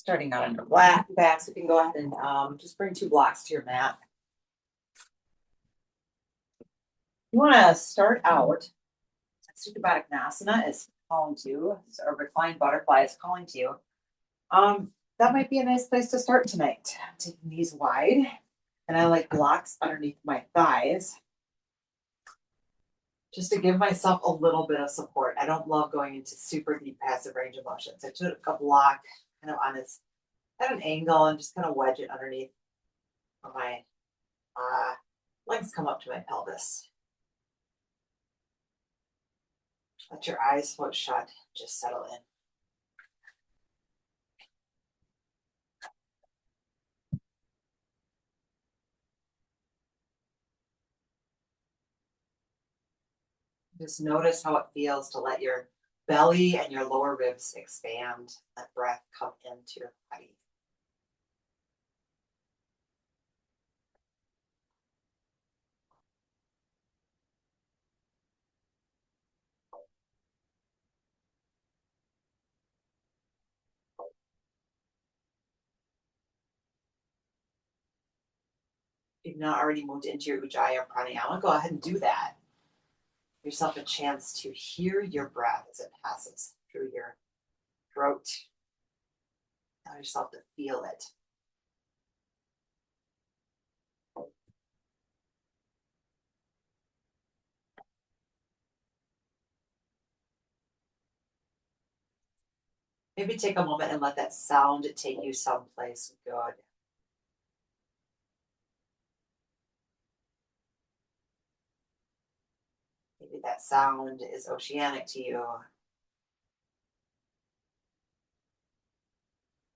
Starting out on your back, so you can go ahead and just bring 2 blocks to your mat. You want to start out. Supta Baddha Konasana is calling to you, or reclined butterfly is calling to you. That might be a nice place to start tonight. Taking knees wide, and I like blocks underneath my thighs, just to give myself a little bit of support. I don't love going into super deep passive range of motion. So I took a block kind of on its at an angle and just kind of wedge it underneath where my legs come up to my pelvis. Let your eyes float shut. Just settle in. Just notice how it feels to let your belly and your lower ribs expand. Let breath come into your body. If you've not already moved into your Ujjayi Pranayama, go ahead and do that. Give yourself a chance to hear your breath as it passes through your throat. Allow yourself to feel it. Maybe take a moment and let that sound take you someplace good. Maybe that sound is oceanic to you.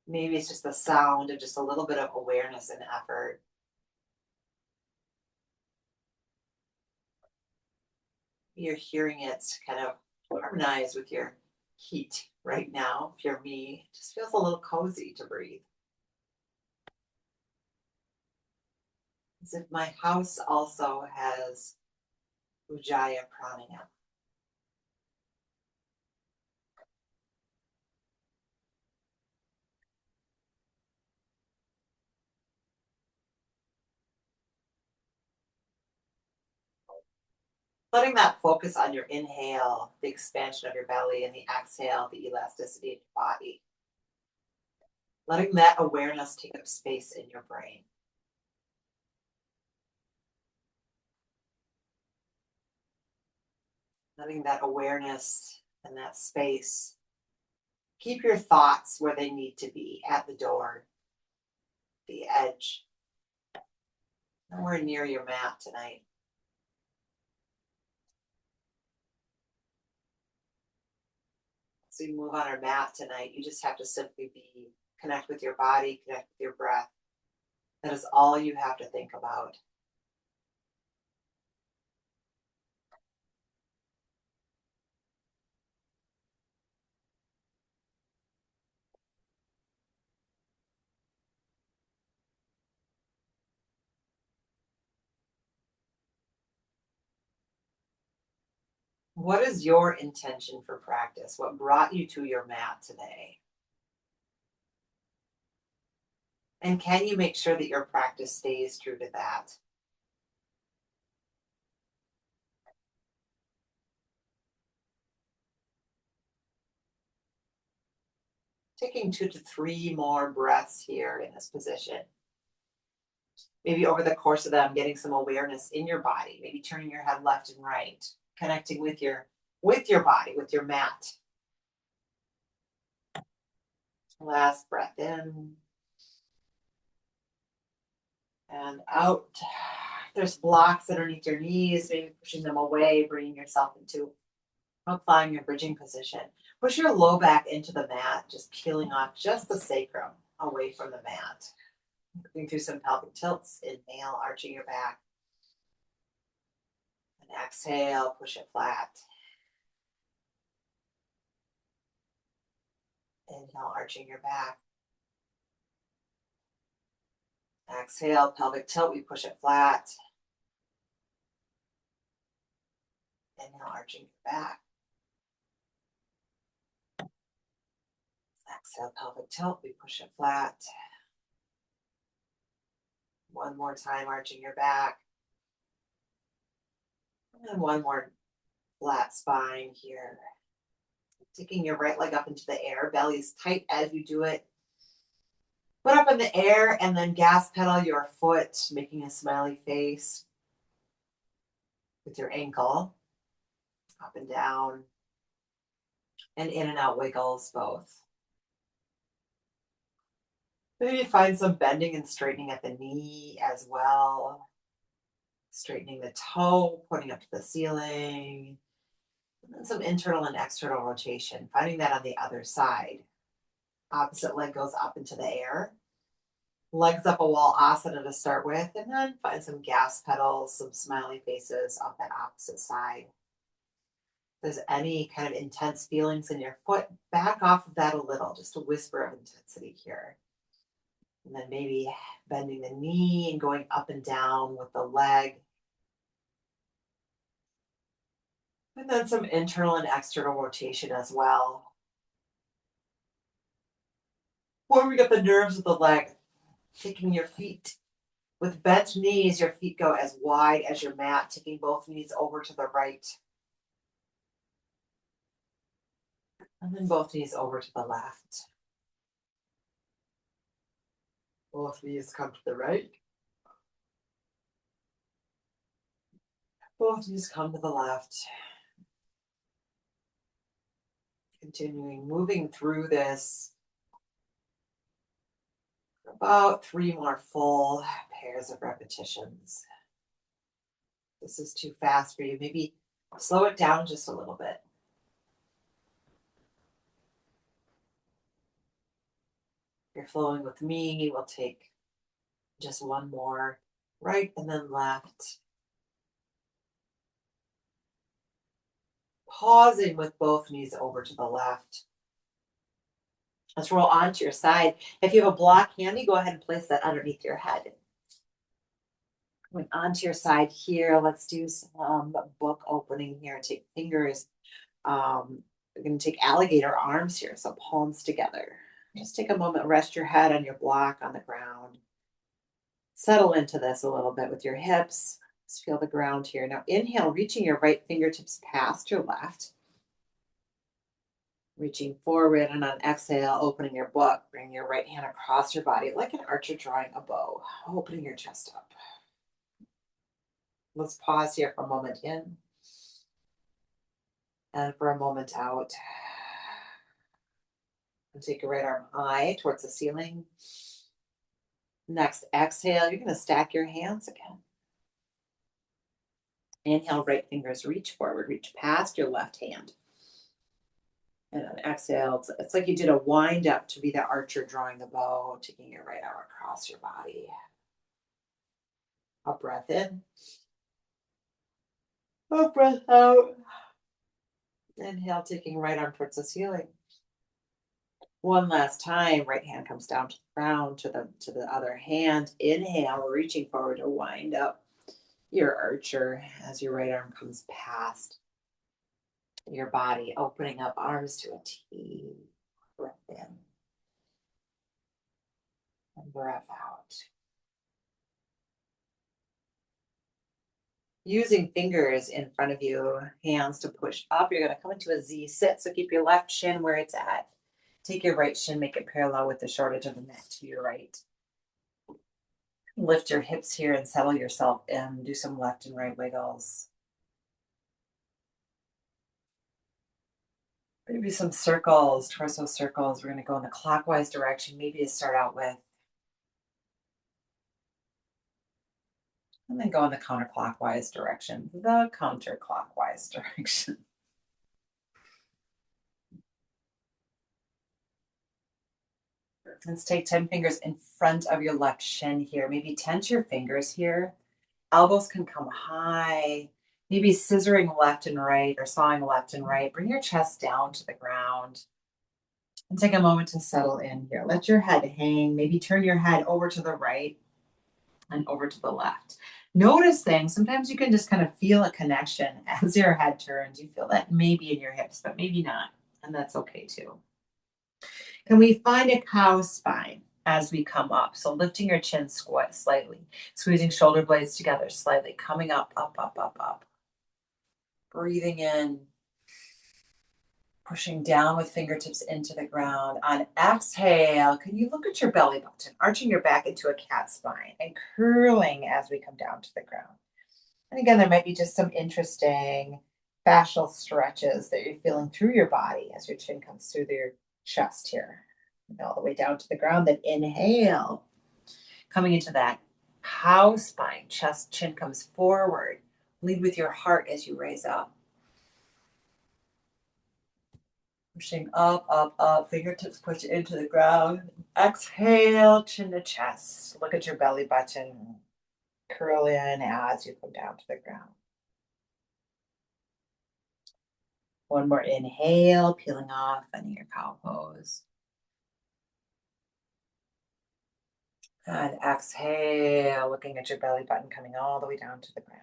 Maybe it's just the sound of just a little bit of awareness and effort. You're hearing it kind of harmonize with your heat right now. If you're me, it just feels a little cozy to breathe. As if my house also has Ujjayi Pranayama. Letting that focus on your inhale, the expansion of your belly, and the exhale, the elasticity of your body. Letting that awareness take up space in your brain. Letting that awareness and that space keep your thoughts where they need to be, at the door, the edge, nowhere near your mat tonight. So you move on our mat tonight, you just have to simply connect with your body, connect with your breath. That is all you have to think about. What is your intention for practice? What brought you to your mat today? And can you make sure that your practice stays true to that? Taking 2 to 3 more breaths here in this position. Maybe over the course of them, getting some awareness in your body, maybe turning your head left and right, connecting with your body, with your mat. Last breath in and out. If there's blocks underneath your knees, maybe pushing them away, bringing yourself into applying your bridging position. Push your low back into the mat, just peeling off just the sacrum away from the mat. Moving through some pelvic tilts. Inhale, arching your back. And exhale, push it flat. Inhale, arching your back. Exhale, pelvic tilt, we push it flat. Inhale, arching your back. Exhale, pelvic tilt, we push it flat. One more time, arching your back. And one more flat spine here. Taking your right leg up into the air, belly's tight as you do it. Foot up in the air and then gas pedal your foot, making a smiley face with your ankle. Up and down. And in and out wiggles both. Maybe find some bending and straightening at the knee as well. Straightening the toe, pointing up to the ceiling. And then some internal and external rotation, finding that on the other side. Opposite leg goes up into the air. Legs up a wall asana to start with, and then find some gas pedals, some smiley faces off that opposite side. If there's any kind of intense feelings in your foot, back off of that a little, just a whisper of intensity here. And then maybe bending the knee and going up and down with the leg. And then some internal and external rotation as well. Warming up the nerves of the leg. Taking your feet with bent knees, your feet go as wide as your mat, taking both knees over to the right. And then both knees over to the left. Both knees come to the right. Both knees come to the left. Continuing, moving through this. About 3 more full pairs of repetitions. This is too fast for you. Maybe slow it down just a little bit. If you're flowing with me, we'll take just one more, right and then left. Pausing with both knees over to the left. Let's roll onto your side. If you have a block handy, go ahead and place that underneath your head. Going onto your side here, let's do some book opening here. Take fingers. We're going to take alligator arms here, so palms together. Just take a moment, rest your head on your block on the ground. Settle into this a little bit with your hips. Just feel the ground here. Now inhale, reaching your right fingertips past your left. Reaching forward, and on exhale, opening your book. Bring your right hand across your body like an archer drawing a bow, opening your chest up. Let's pause here for a moment in and for a moment out. And take your right arm high towards the ceiling. Next exhale, you're going to stack your hands again. Inhale, right fingers reach forward, reach past your left hand. And on exhale, it's like you did a wind up to be the archer drawing the bow, taking your right arm across your body. A breath in. A breath out. Inhale, taking right arm towards the ceiling. One last time, right hand comes down to the ground, to the other hand. Inhale, reaching forward to wind up your archer as your right arm comes past your body, opening up arms to a T. Breath in and breath out. Using fingers in front of you, hands to push up. You're going to come into a Z sit, so keep your left shin where it's at. Take your right shin, make it parallel with the short edge of the mat to your right. Lift your hips here and settle yourself in. Do some left and right wiggles. Maybe some circles, torso circles. We're going to go in the clockwise direction, maybe to start out with. And then go in the counterclockwise direction. The counterclockwise direction. Let's take 10 fingers in front of your left shin here. Maybe tense your fingers here. Elbows can come high. Maybe scissoring left and right or sawing left and right. Bring your chest down to the ground. And take a moment to settle in here. Let your head hang. Maybe turn your head over to the right and over to the left. Notice things. Sometimes you can just kind of feel a connection as your head turns. You feel that maybe in your hips, but maybe not. And that's okay too. Can we find a cow spine as we come up? So lifting your chin slightly, squeezing shoulder blades together slightly, coming up, up, up, up, up. Breathing in, pushing down with fingertips into the ground. On exhale, can you look at your belly button, arching your back into a cat spine and curling as we come down to the ground. And again, there might be just some interesting fascial stretches that you're feeling through your body as your chin comes through your chest here. And all the way down to the ground. Then inhale, coming into that cow spine, chest, chin comes forward. Lead with your heart as you raise up. Pushing up, up, up, fingertips push into the ground. Exhale, chin to chest. Look at your belly button. Curl in as you come down to the ground. One more inhale, peeling off any of your cow pose. And exhale, looking at your belly button coming all the way down to the ground.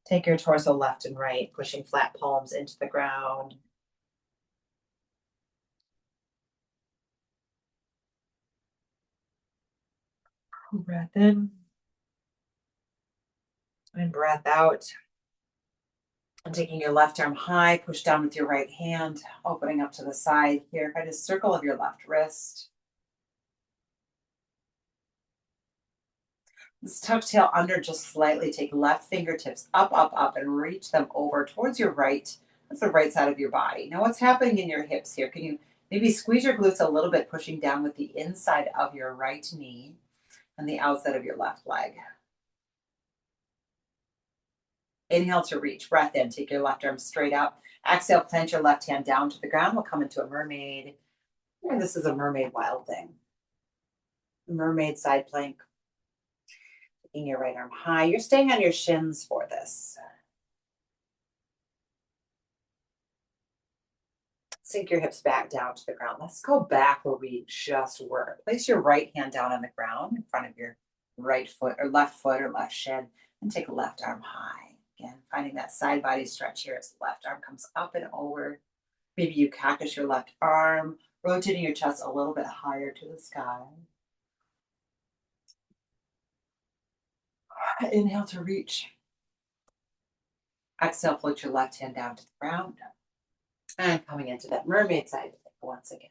Take your torso left and right, pushing flat palms into the ground. Breath in and breath out. And taking your left arm high, push down with your right hand, opening up to the side here. Find a circle of your left wrist. Let's tuck tail under just slightly. Take left fingertips up, up, up, and reach them over towards your right. That's the right side of your body. Now, what's happening in your hips here? Can you maybe squeeze your glutes a little bit, pushing down with the inside of your right knee and the outside of your left leg? Inhale to reach. Breath in. Take your left arm straight up. Exhale, plant your left hand down to the ground. We'll come into a mermaid. And this is a mermaid wild thing. Mermaid side plank. Taking your right arm high. You're staying on your shins for this. Sink your hips back down to the ground. Let's go back where we just were. Place your right hand down on the ground in front of your right foot or left shin and take left arm high. Again, finding that side body stretch here as the left arm comes up and over. Maybe you cactus your left arm, rotating your chest a little bit higher to the sky. Inhale to reach. Exhale, float your left hand down to the ground. And coming into that mermaid side once again.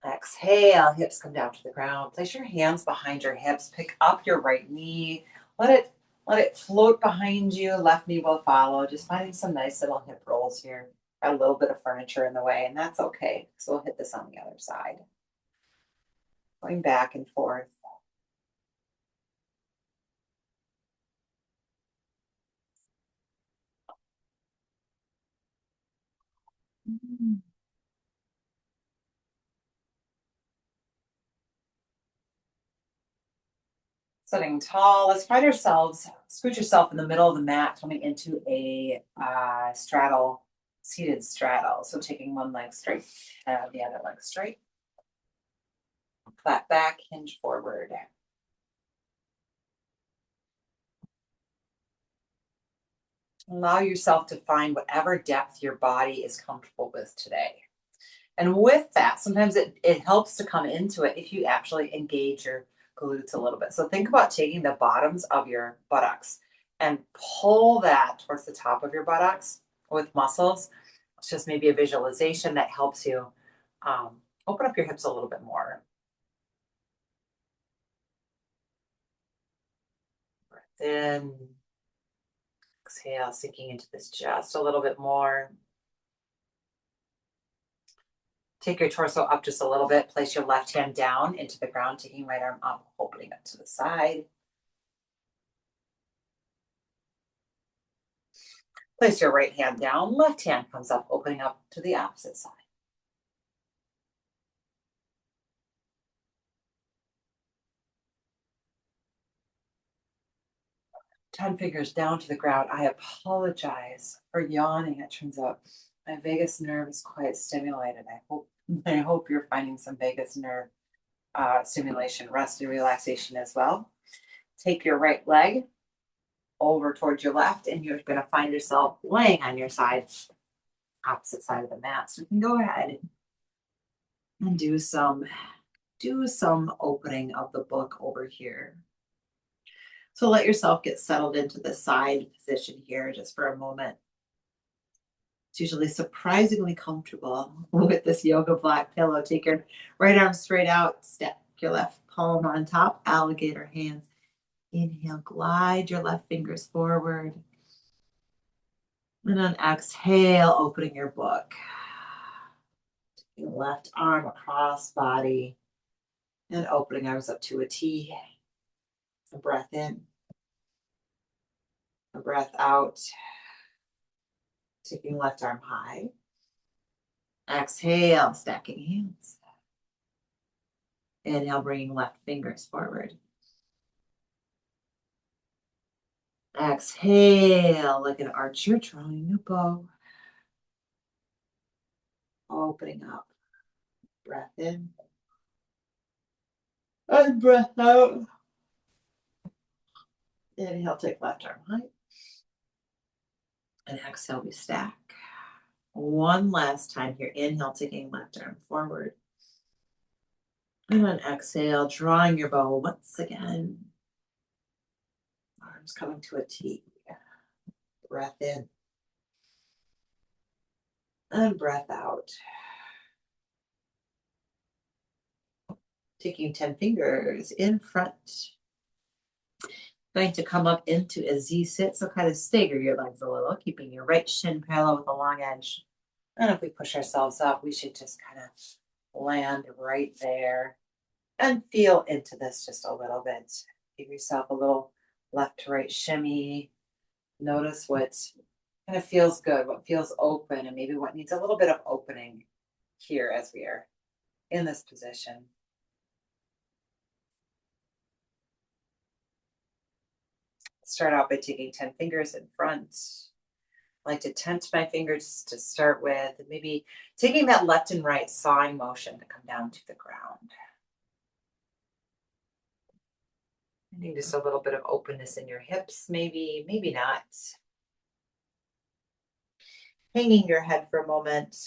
Exhale, hips come down to the ground. Place your hands behind your hips. Pick up your right knee. Let it float behind you. Left knee will follow. Just finding some nice little hip rolls here. Got a little bit of furniture in the way, and that's okay. So we'll hit this on the other side. Going back and forth. Sitting tall. Let's find ourselves, scoot yourself in the middle of the mat, coming into a straddle, seated straddle. So taking one leg straight, the other leg straight. Flat back, hinge forward. Allow yourself to find whatever depth your body is comfortable with today. And with that, sometimes it helps to come into it if you actually engage your glutes a little bit. So think about taking the bottoms of your buttocks and pull that towards the top of your buttocks with muscles. It's just maybe a visualization that helps you open up your hips a little bit more. Breath in. Exhale, sinking into this just a little bit more. Take your torso up just a little bit. Place your left hand down into the ground, taking right arm up, opening up to the side. Place your right hand down, left hand comes up, opening up to the opposite side. 10 fingers down to the ground. I apologize for yawning. It turns out my vagus nerve is quite stimulated. I hope you're finding some vagus nerve stimulation, rest, and relaxation as well. Take your right leg, over towards your left, and you're going to find yourself laying on your side, opposite side of the mat. So you can go ahead and do some opening of the book over here. So let yourself get settled into the side position here just for a moment. It's usually surprisingly comfortable with this yoga block pillow. Take your right arm straight out, step your left palm on top, alligator hands. Inhale, glide your left fingers forward. And on exhale, opening your book. Taking the left arm across body and opening arms up to a T. A breath in. A breath out. Taking left arm high. Exhale, stacking hands. Inhale, bringing left fingers forward. Exhale, like an archer drawing a bow. Opening up. Breath in. And breath out. Inhale, take left arm high. And exhale, we stack. One last time here. Inhale, taking left arm forward. And on exhale, drawing your bow once again. Arms coming to a T. Breath in. And breath out. Taking 10 fingers in front. Going to come up into a Z sit. So kind of stagger your legs a little, keeping your right shin parallel with a long edge. And if we push ourselves up, we should just kind of land right there and feel into this just a little bit. Give yourself a little left to right shimmy. Notice what kind of feels good, what feels open, and maybe what needs a little bit of opening here as we are in this position. Start out by taking 10 fingers in front. I like to tent my fingers to start with, and maybe taking that left and right sawing motion to come down to the ground. Finding just a little bit of openness in your hips, maybe not. Hanging your head for a moment.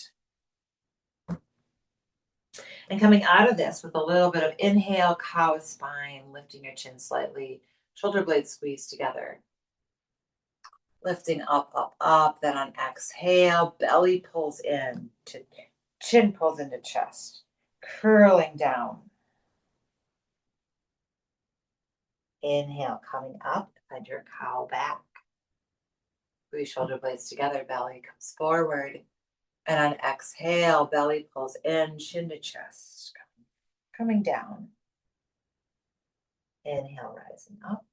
And coming out of this with a little bit of inhale, cow spine, lifting your chin slightly, shoulder blades squeeze together. Lifting up, up, up. Then on exhale, belly pulls in to chin pulls into chest. Curling down. Inhale, coming up, find your cow back. Squeeze shoulder blades together, belly comes forward. And on exhale, belly pulls in, chin to chest. Coming down. Inhale, rising up.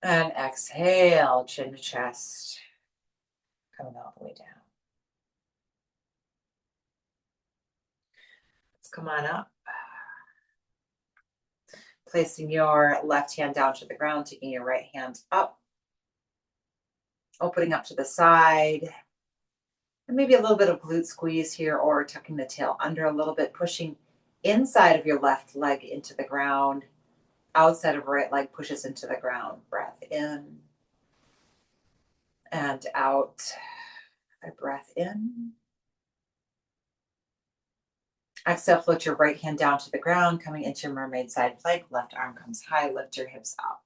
And exhale, chin to chest. Coming all the way down. Let's come on up. Placing your left hand down to the ground, taking your right hand up. Opening up to the side. And maybe a little bit of glute squeeze here, or tucking the tail under a little bit, pushing inside of your left leg into the ground. Outside of right leg pushes into the ground. Breath in and out. A breath in. Exhale, float your right hand down to the ground, coming into your mermaid side plank. Left arm comes high, lift your hips up.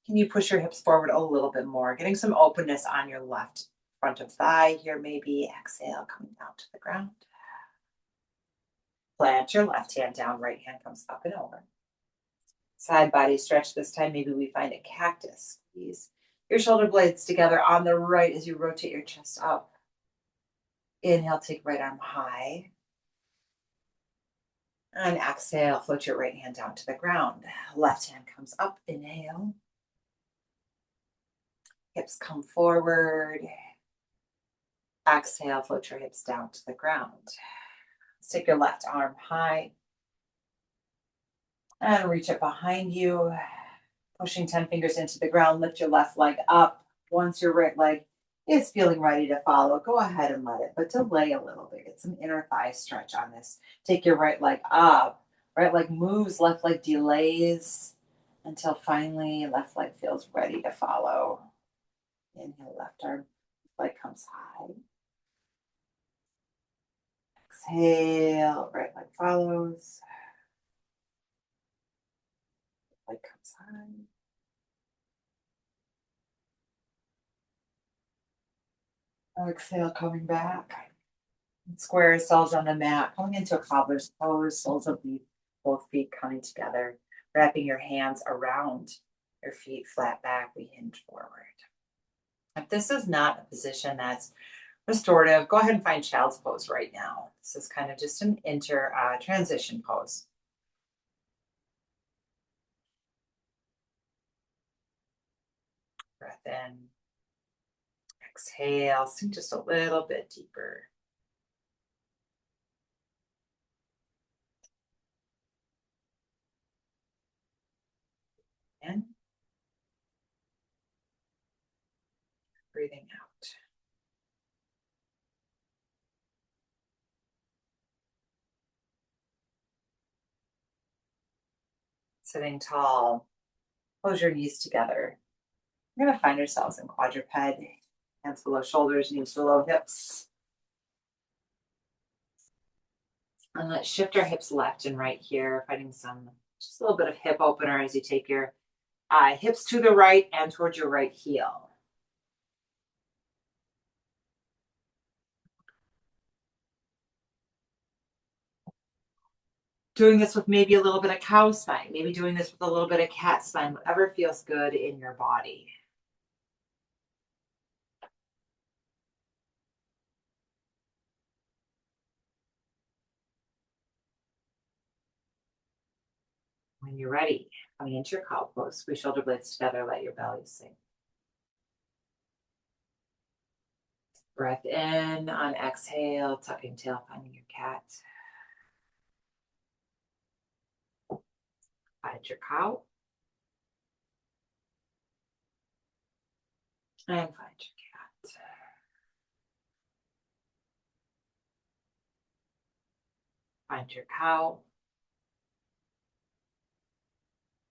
Can you push your hips forward a little bit more? Getting some openness on your left front of thigh here, maybe. Exhale, coming down to the ground. Plant your left hand down, right hand comes up and over. Side body stretch this time. Maybe we find a cactus. Squeeze your shoulder blades together on the right as you rotate your chest up. Inhale, take right arm high. And exhale, float your right hand down to the ground. Left hand comes up, inhale. Hips come forward. Exhale, float your hips down to the ground. Let's take your left arm high. And reach it behind you. Pushing 10 fingers into the ground, lift your left leg up. Once your right leg is feeling ready to follow, go ahead and let it, but delay a little bit. Get some inner thigh stretch on this. Take your right leg up, Right leg moves, left leg delays until finally left leg feels ready to follow. Inhale, left arm, leg comes high. Exhale, right leg follows. Leg comes high. Exhale, coming back. Square yourselves on the mat, coming into a cobbler's pose, soles of both feet coming together, wrapping your hands around your feet, flat back, we hinge forward. If this is not a position that's restorative, go ahead and find child's pose right now. This is kind of just an transition pose. Breath in, exhale, sink just a little bit deeper. In, breathing out. Sitting tall, close your knees together. We're going to find ourselves in quadruped, hands below shoulders, knees below hips. And let's shift our hips left and right here, finding just a little bit of hip opener as you take your hips to the right and towards your right heel. Doing this with maybe a little bit of cow spine, maybe doing this with a little bit of cat spine, whatever feels good in your body. When you're ready, coming into your cow pose, squeeze shoulder blades together, let your belly sink. Breath in on exhale, tucking tail, finding your cat. Find your cow. And find your cat. Find your cow.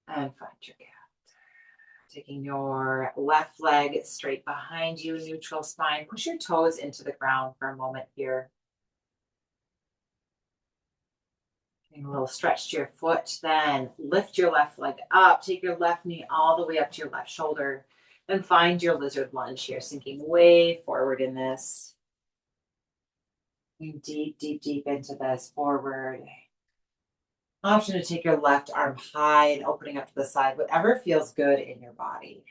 And find your cat. Taking your left leg straight behind you, neutral spine. Push your toes into the ground for a moment here. Getting a little stretch to your foot, then lift your left leg up. Take your left knee all the way up to your left shoulder. Then find your lizard lunge here, sinking way forward in this. Deep, deep, deep into this, forward. Option to take your left arm high and opening up to the side, whatever feels good in your body.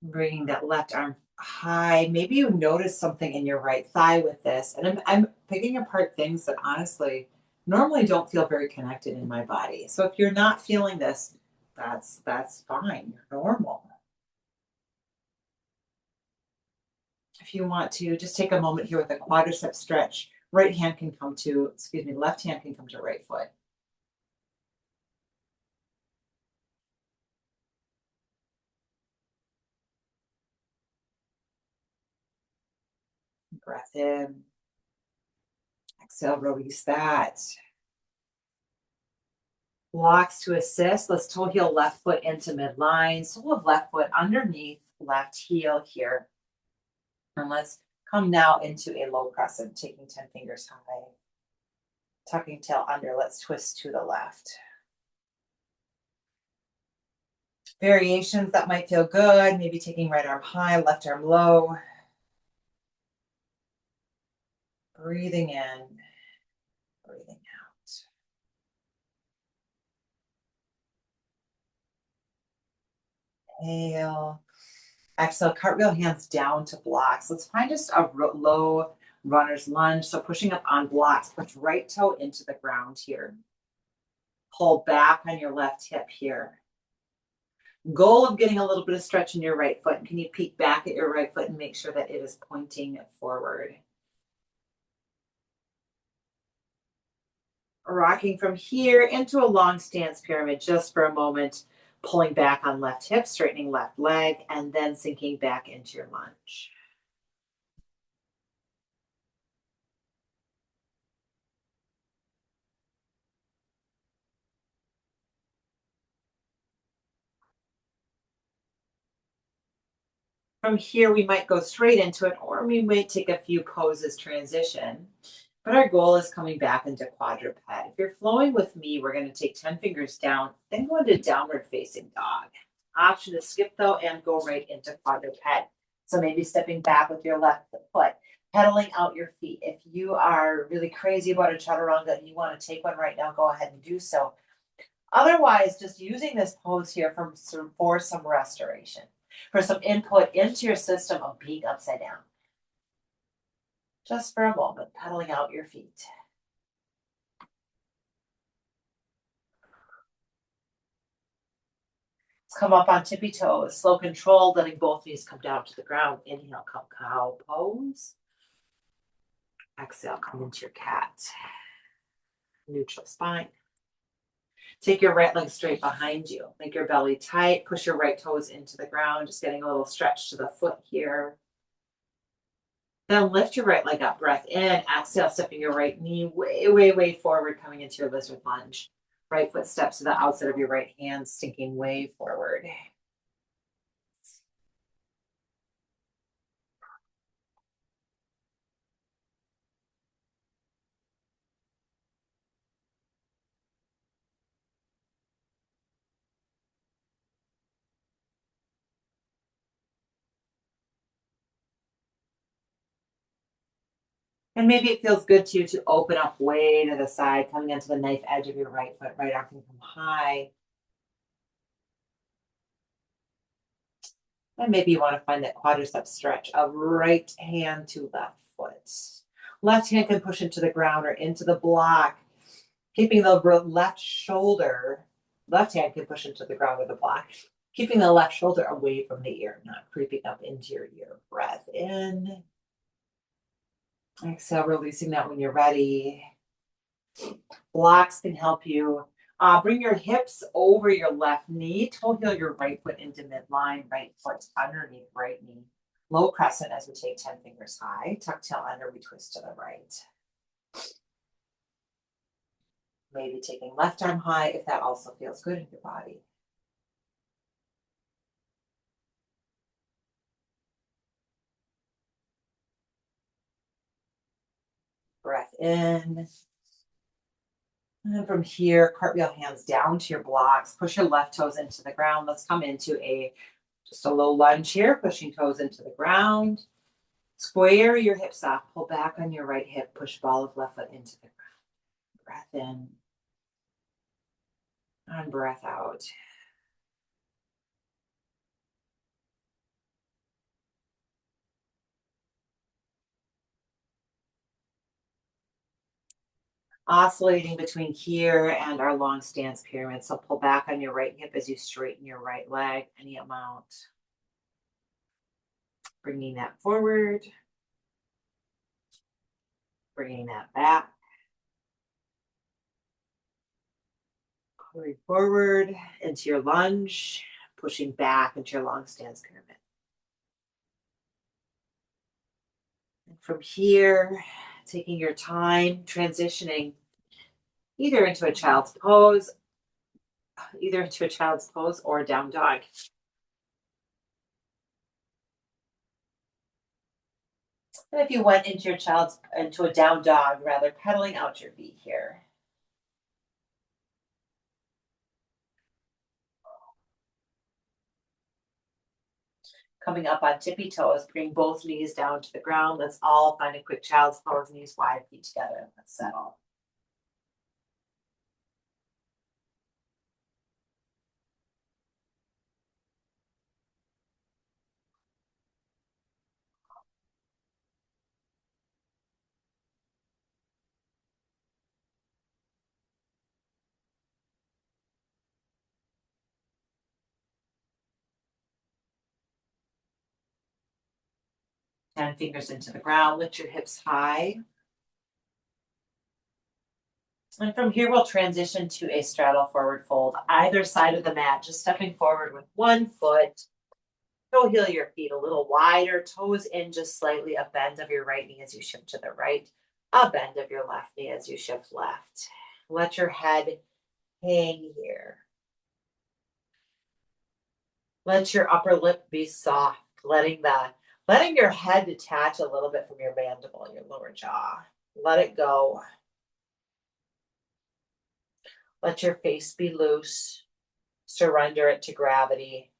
Bringing that left arm high. Maybe you notice something in your right thigh with this. And I'm picking apart things that honestly normally don't feel very connected in my body. So if you're not feeling this, that's fine. You're normal. If you want to, just take a moment here with a quadricep stretch. Left hand can come to right foot. Breath in. Exhale, release that. Blocks to assist. Let's toe heel left foot into midline. Sole of left foot underneath left heel here. And let's come now into a low crescent, taking 10 fingers high. Tucking tail under. Let's twist to the left. Variations that might feel good. Maybe taking right arm high, left arm low. Breathing in, breathing out. Inhale. Exhale, cartwheel hands down to blocks. Let's find just a low runner's lunge. So pushing up on blocks, push right toe into the ground here. Pull back on your left hip here. Goal of getting a little bit of stretch in your right foot. Can you peek back at your right foot and make sure that it is pointing forward? Rocking from here into a long stance pyramid just for a moment. Pulling back on left hip, straightening left leg, and then sinking back into your lunge. From here, we might go straight into it, or we might take a few poses transition. But our goal is coming back into quadruped. If you're flowing with me, we're going to take 10 fingers down, then go into downward facing dog. Option to skip though and go right into quadruped. So maybe stepping back with your left foot, pedaling out your feet. If you are really crazy about a chaturanga and you want to take one right now, go ahead and do so. Otherwise, just using this pose here for some restoration, for some input into your system of being upside down. Just for a moment, pedaling out your feet. Let's come up on tippy toes, slow control, letting both knees come down to the ground. Inhale, come cow pose. Exhale, come into your cat. Neutral spine. Take your right leg straight behind you. Make your belly tight. Push your right toes into the ground. Just getting a little stretch to the foot here. Then lift your right leg up. Breath in. Exhale, stepping your right knee way, way, way forward, coming into your lizard lunge. Right foot steps to the outside of your right hand, sinking way forward. And maybe it feels good to you to open up way to the side, coming into the knife edge of your right foot. Right arm can come high. And maybe you want to find that quadricep stretch of right hand to left foot. Left hand can push into the ground or into the block, keeping the left shoulder. Left hand can push into the ground or the block, keeping the left shoulder away from the ear, not creeping up into your ear. Breath in. Exhale, releasing that when you're ready. Blocks can help you. Bring your hips over your left knee. Toe heel your right foot into midline. Right foot underneath right knee. Low crescent as we take 10 fingers high. Tuck tail under, we twist to the right. Maybe taking left arm high if that also feels good in your body. Breath in. And then from here, cartwheel hands down to your blocks. Push your left toes into the ground. Let's come into just a low lunge here, pushing toes into the ground. Square your hips off. Pull back on your right hip. Push ball of left foot into the ground. Breath in. And breath out. Oscillating between here and our long stance pyramid. So pull back on your right hip as you straighten your right leg, any amount. Bringing that forward. Bringing that back. Going forward into your lunge. Pushing back into your long stance pyramid. And from here, taking your time, transitioning either into a child's pose, or down dog. And if you went into a down dog, rather pedaling out your feet here. Coming up on tippy toes, bring both knees down to the ground. Let's all find a quick child's pose, knees wide, feet together. Let's settle. Ten fingers into the ground. Lift your hips high. And from here, we'll transition to a straddle forward fold, either side of the mat, just stepping forward with one foot. Toe heel your feet a little wider, toes in just slightly, a bend of your right knee as you shift to the right, a bend of your left knee as you shift left. Let your head hang here. Let your upper lip be soft, letting your head detach a little bit from your mandible, your lower jaw. Let it go. Let your face be loose. Surrender it to gravity.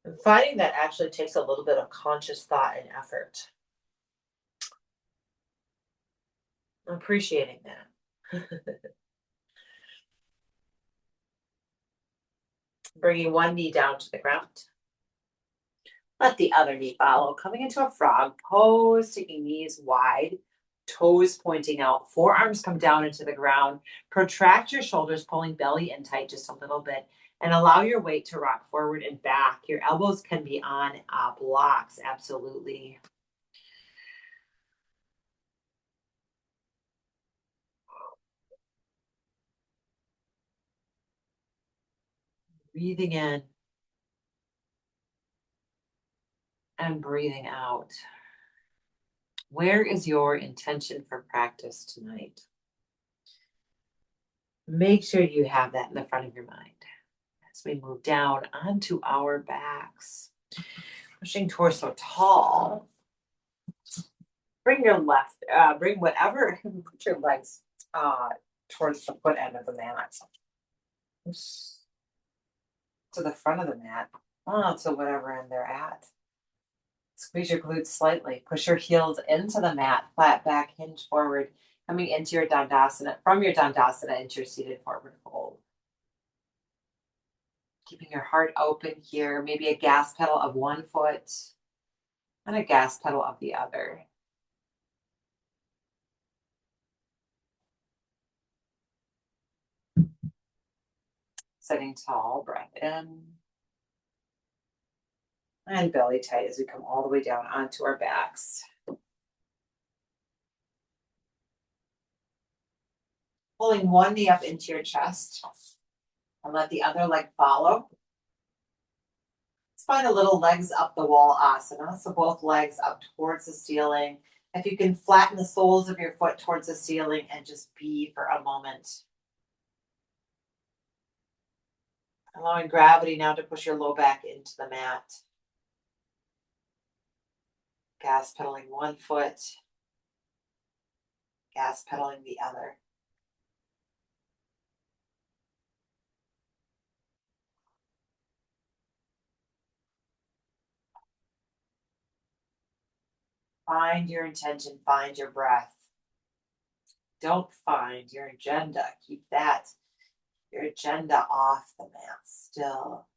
And finding that actually takes a little bit of conscious thought and effort. I'm appreciating that. Bringing one knee down to the ground. Let the other knee follow, coming into a frog pose, taking knees wide, toes pointing out, forearms come down into the ground. Protract your shoulders, pulling belly in tight just a little bit, and allow your weight to rock forward and back. Your elbows can be on blocks, absolutely. Breathing in and breathing out. Where is your intention for practice tonight? Make sure you have that in the front of your mind as we move down onto our backs. Pushing torso tall. Bring your bring whatever, put your legs towards the foot end of the mat. To the front of the mat. To whatever end they're at. Squeeze your glutes slightly. Push your heels into the mat, flat back, hinge forward, coming into your Dandasana, from your Dandasana into your seated forward fold. Keeping your heart open here, maybe a gas pedal of one foot and a gas pedal of the other. Sitting tall, breath in. And belly tight as we come all the way down onto our backs. Pulling one knee up into your chest and let the other leg follow. Let's find a little legs up the wall asana. So both legs up towards the ceiling. If you can flatten the soles of your foot towards the ceiling and just be for a moment. Allowing gravity now to push your low back into the mat. Gas pedaling one foot. Gas pedaling the other. Find your intention, find your breath. Don't find your agenda. Keep your agenda off the mat still.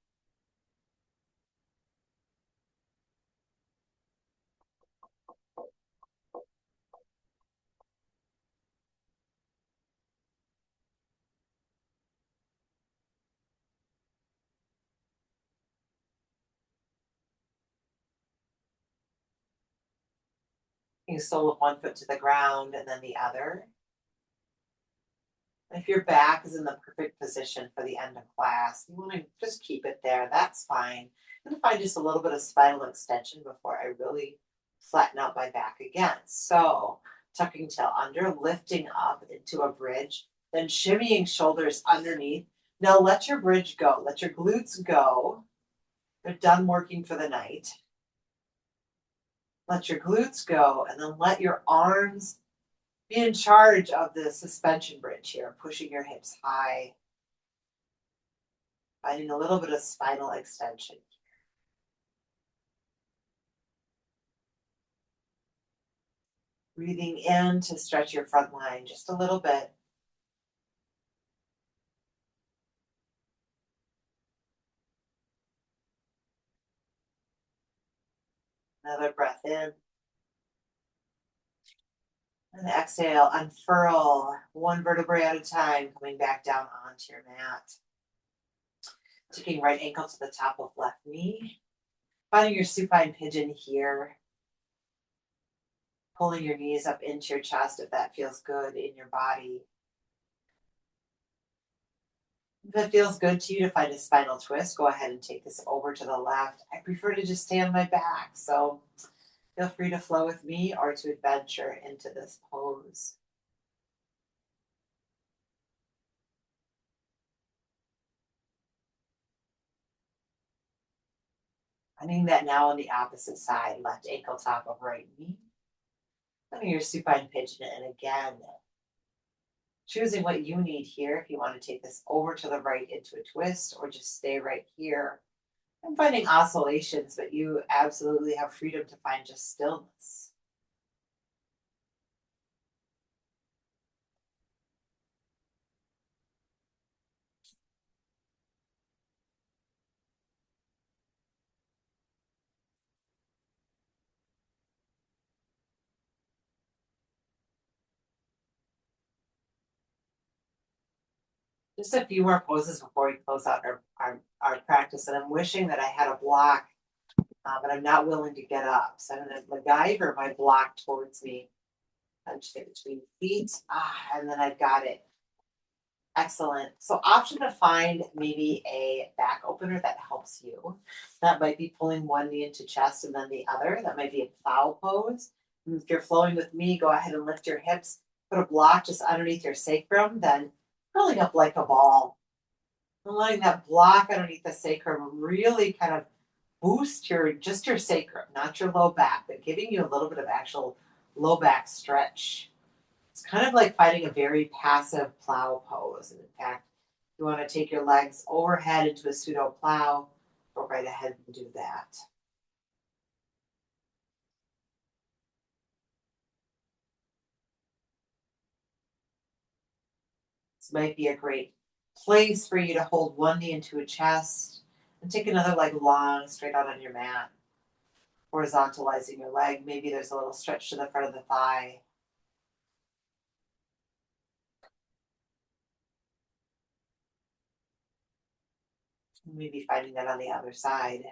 You sole of one foot to the ground and then the other. If your back is in the perfect position for the end of class, you want to just keep it there. That's fine. I'm going to find just a little bit of spinal extension before I really flatten out my back again. So tucking tail under, lifting up into a bridge, then shimmying shoulders underneath. Now let your bridge go. Let your glutes go. They're done working for the night. Let your glutes go, and then let your arms be in charge of the suspension bridge here, pushing your hips high, finding a little bit of spinal extension. Breathing in to stretch your front line just a little bit. Another breath in. And exhale, unfurl one vertebrae at a time, coming back down onto your mat. Taking right ankle to the top of left knee. Finding your supine pigeon here. Pulling your knees up into your chest if that feels good in your body. If it feels good to you to find a spinal twist, go ahead and take this over to the left. I prefer to just stay on my back, so feel free to flow with me or to adventure into this pose. Finding that now on the opposite side, left ankle top of right knee. Letting your supine pigeon in again. Choosing what you need here if you want to take this over to the right into a twist or just stay right here. I'm finding oscillations, but you absolutely have freedom to find just stillness. Just a few more poses before we close out our practice. And I'm wishing that I had a block, but I'm not willing to get up. So I'm going to MacGyver my block towards me. I'm just get between feet. And then I've got it. Excellent. So option to find maybe a back opener that helps you. That might be pulling one knee into chest and then the other. That might be a plow pose. And if you're flowing with me, go ahead and lift your hips, put a block just underneath your sacrum, then curling up like a ball. And letting that block underneath the sacrum really kind of boost your sacrum, not your low back, but giving you a little bit of actual low back stretch. It's kind of like finding a very passive plow pose. And in fact, you want to take your legs overhead into a pseudo plow, go right ahead and do that. This might be a great place for you to hold one knee into a chest and take another leg long, straight out on your mat, horizontalizing your leg. Maybe there's a little stretch to the front of the thigh. Maybe finding that on the other side.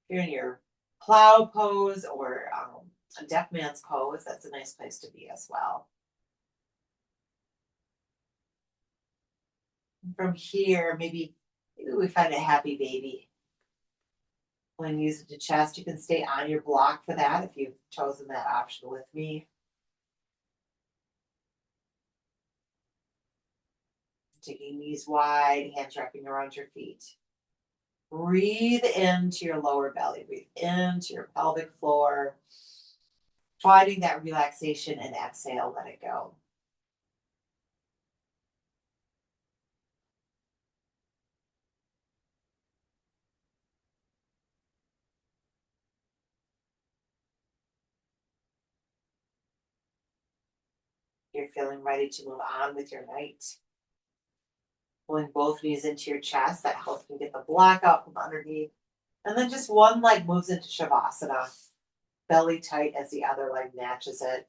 If you're in your plow pose or a deaf man's pose, that's a nice place to be as well. From here, maybe we find a happy baby. When you use it to chest, you can stay on your block for that if you've chosen that option with me. Taking knees wide, hands wrapping around your feet. Breathe into your lower belly, breathe into your pelvic floor, finding that relaxation and exhale, let it go. You're feeling ready to move on with your night. Pulling both knees into your chest, that helps you get the block out from underneath. And then just one leg moves into Shavasana, belly tight as the other leg matches it.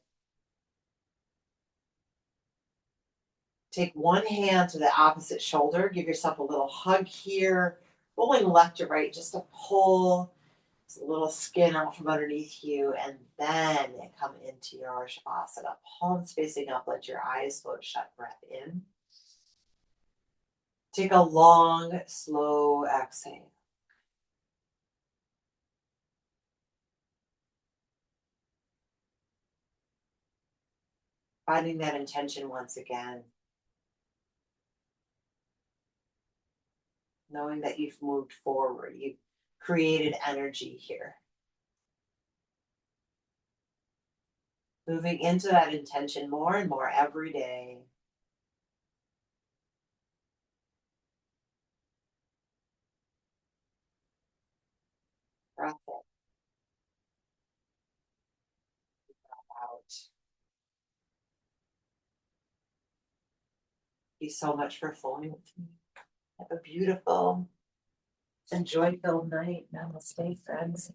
Take one hand to the opposite shoulder. Give yourself a little hug here, rolling left to right just to pull a little skin out from underneath you, and then come into your Shavasana. Palms facing up, let your eyes float shut, breath in. Take a long, slow exhale. Finding that intention once again. Knowing that you've moved forward, you've created energy here. Moving into that intention more and more every day. Breath in, out. Thank you so much for flowing with me. Have a beautiful and joy-filled night. Namaste, friends.